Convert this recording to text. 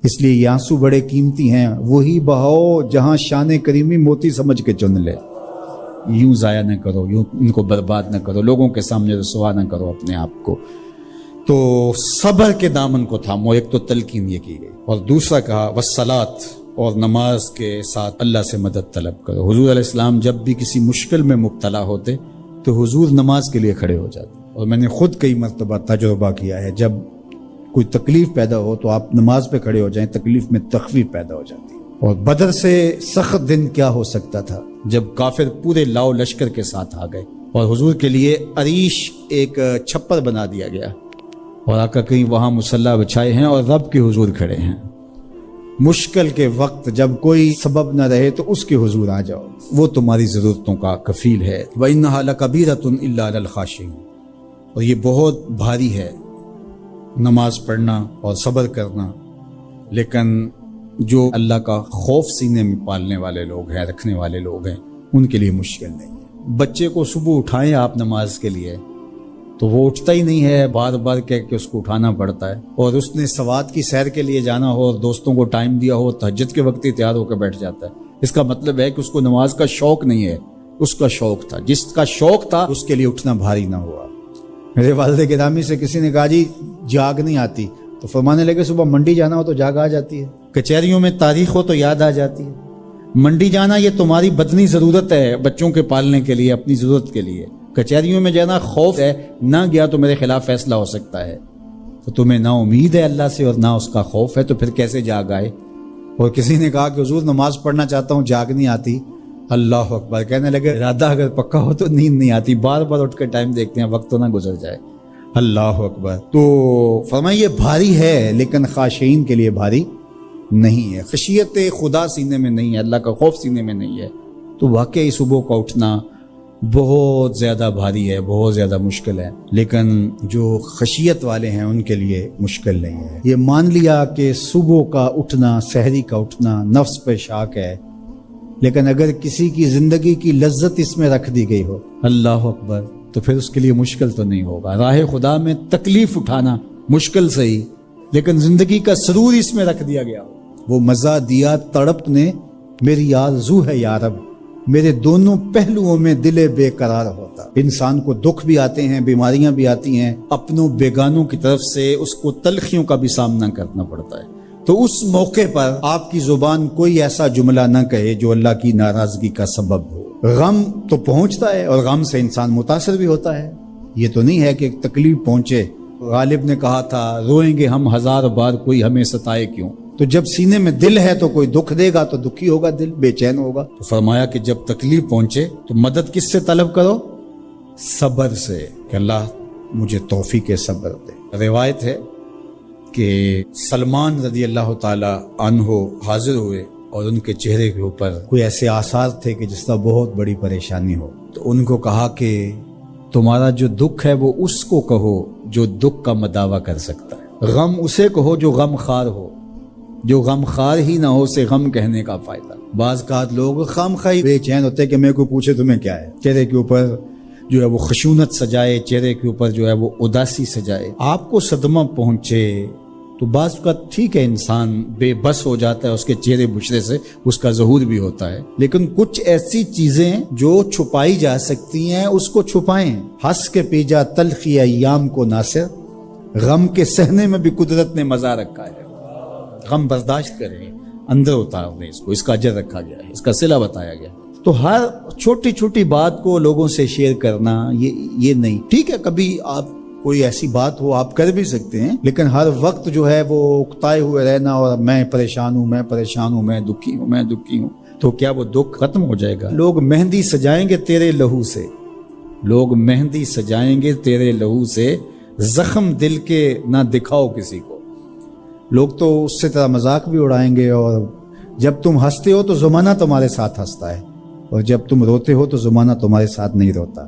اس لیے یہ آنسو بڑے قیمتی ہیں، وہی بہاؤ جہاں شان کریمی موتی سمجھ کے چن لے۔ یوں ضائع نہ کرو، یوں ان کو برباد نہ کرو، لوگوں کے سامنے رسوا نہ کرو اپنے آپ کو۔ تو صبر کے دامن کو تھامو، ایک تو تلقین یہ کی گئی، اور دوسرا کہا والصلاۃ، اور نماز کے ساتھ اللہ سے مدد طلب کرو۔ حضور علیہ السلام جب بھی کسی مشکل میں مبتلا ہوتے تو حضور نماز کے لیے کھڑے ہو جاتے، اور میں نے خود کئی مرتبہ تجربہ کیا ہے، جب کوئی تکلیف پیدا ہو تو آپ نماز پہ کھڑے ہو جائیں، تکلیف میں تخفیف پیدا ہو جاتی ہے۔ اور بدر سے سخت دن کیا ہو سکتا تھا جب کافر پورے لاؤ لشکر کے ساتھ آ گئے، اور حضور کے لیے عریش ایک چھپر بنا دیا گیا، اور آقا کہیں وہاں مصلی بچھائے ہیں اور رب کے حضور کھڑے ہیں۔ مشکل کے وقت جب کوئی سبب نہ رہے تو اس کے حضور آ جاؤ، وہ تمہاری ضرورتوں کا کفیل ہے۔ وَإِنَّهَا لَكَبِيرَةٌ إِلَّا عَلَى الْخَاشِعِينَ، اور یہ بہت بھاری ہے نماز پڑھنا اور صبر کرنا، لیکن جو اللہ کا خوف سینے میں پالنے والے لوگ ہیں، رکھنے والے لوگ ہیں، ان کے لیے مشکل نہیں ہے۔ بچے کو صبح اٹھائیں آپ نماز کے لیے تو وہ اٹھتا ہی نہیں ہے، بار بار کہہ کے اس کو اٹھانا پڑتا ہے، اور اس نے سوات کی سیر کے لیے جانا ہو اور دوستوں کو ٹائم دیا ہو، تہجد کے وقت ہی تیار ہو کے بیٹھ جاتا ہے۔ اس کا مطلب ہے کہ اس کو نماز کا شوق نہیں ہے، اس کا شوق تھا، جس کا شوق تھا اس کے لیے اٹھنا بھاری نہ ہوا۔ میرے والد گرامی سے کسی نے کہا جی جاگ نہیں آتی، تو فرمانے لگے صبح منڈی جانا ہو تو جاگ آ جاتی ہے، کچہریوں میں تاریخ ہو تو یاد آ جاتی ہے۔ منڈی جانا یہ تمہاری بدنی ضرورت ہے، بچوں کے پالنے کے لیے، اپنی ضرورت کے لیے۔ کچہریوں میں جانا خوف ہے، نہ گیا تو میرے خلاف فیصلہ ہو سکتا ہے، تو تمہیں نہ امید ہے اللہ سے اور نہ اس کا خوف ہے، تو پھر کیسے جاگ آئے؟ اور کسی نے کہا کہ حضور نماز پڑھنا چاہتا ہوں، جاگ نہیں آتی۔ اللہ اکبر، کہنے لگے ارادہ اگر پکا ہو تو نیند نہیں آتی، بار بار اٹھ کے ٹائم دیکھتے ہیں وقت تو نہ گزر جائے۔ اللہ اکبر۔ تو فرمایا یہ بھاری ہے لیکن خاشعین کے لیے بھاری نہیں ہے، خشیت خدا سینے میں نہیں ہے، اللہ کا خوف سینے میں نہیں ہے، تو واقعی صبح کا اٹھنا بہت زیادہ بھاری ہے، بہت زیادہ مشکل ہے، لیکن جو خشیت والے ہیں ان کے لیے مشکل نہیں ہے۔ یہ مان لیا کہ صبح کا اٹھنا، سحری کا اٹھنا نفس پہ شاک ہے، لیکن اگر کسی کی زندگی کی لذت اس میں رکھ دی گئی ہو، اللہ اکبر، تو پھر اس کے لیے مشکل تو نہیں ہوگا۔ راہ خدا میں تکلیف اٹھانا مشکل صحیح، لیکن زندگی کا سرور اس میں رکھ دیا گیا ہو۔ وہ مزہ دیا تڑپ نے میری آرزو ہے یا رب، میرے دونوں پہلوؤں میں دل بے قرار ہوتا۔ انسان کو دکھ بھی آتے ہیں، بیماریاں بھی آتی ہیں، اپنوں بیگانوں کی طرف سے اس کو تلخیوں کا بھی سامنا کرنا پڑتا ہے، تو اس موقع پر آپ کی زبان کوئی ایسا جملہ نہ کہے جو اللہ کی ناراضگی کا سبب ہو۔ غم تو پہنچتا ہے اور غم سے انسان متاثر بھی ہوتا ہے، یہ تو نہیں ہے کہ ایک تکلیف پہنچے۔ غالب نے کہا تھا روئیں گے ہم ہزار بار کوئی ہمیں ستائے کیوں، تو جب سینے میں دل ہے تو کوئی دکھ دے گا تو دکھی ہوگا، دل بے چین ہوگا۔ تو فرمایا کہ جب تکلیف پہنچے تو مدد کس سے طلب کرو؟ صبر سے، کہ اللہ مجھے توفیق صبر دے۔ روایت ہے کہ سلمان رضی اللہ تعالی عنہ حاضر ہوئے اور ان کے چہرے کے اوپر کوئی ایسے آثار تھے کہ جس کا بہت بڑی پریشانی ہو، تو ان کو کہا کہ تمہارا جو دکھ ہے وہ اس کو کہو جو دکھ کا مداوع کر سکتا ہے، غم اسے کہو جو غم خار ہو، جو غم خار ہی نہ ہو سے غم کہنے کا فائدہ۔ بعض اوقات لوگ خام خواہ بے چین ہوتے کہ میں کو پوچھے تمہیں کیا ہے، چہرے کے اوپر جو ہے وہ خشونت سجائے، چہرے کے اوپر جو ہے وہ اداسی سجائے، آپ کو صدمہ پہنچے تو بعض کا ٹھیک ہے، انسان بے بس ہو جاتا ہے، اس کے چہرے بشرے سے اس کا ظہور بھی ہوتا ہے، لیکن کچھ ایسی چیزیں جو چھپائی جا سکتی ہیں اس کو چھپائیں۔ ہنس کے پی جا تلخی ایام کو ناصر، غم کے سہنے میں بھی قدرت نے مزہ رکھا ہے، غم برداشت کریں، اندر اتار دیں اس کو، اس کا اجر رکھا گیا ہے، اس کا صلہ بتایا گیا ہے۔ تو ہر چھوٹی چھوٹی بات کو لوگوں سے شیئر کرنا یہ نہیں، ٹھیک ہے کبھی آپ کوئی ایسی بات ہو آپ کر بھی سکتے ہیں، لیکن ہر وقت جو ہے وہ اکتائے ہوئے رہنا اور میں پریشان ہوں، میں پریشان ہوں، میں دکھی ہوں، میں دکھی ہوں، تو کیا وہ دکھ ختم ہو جائے گا؟ لوگ مہندی سجائیں گے تیرے لہو سے، لوگ مہندی سجائیں گے تیرے لہو سے، زخم دل کے نہ دکھاؤ کسی کو۔ لوگ تو اس سے طرح مذاق بھی اڑائیں گے، اور جب تم ہنستے ہو تو زمانہ تمہارے ساتھ ہنستا ہے، اور جب تم روتے ہو تو زمانہ تمہارے ساتھ نہیں روتا۔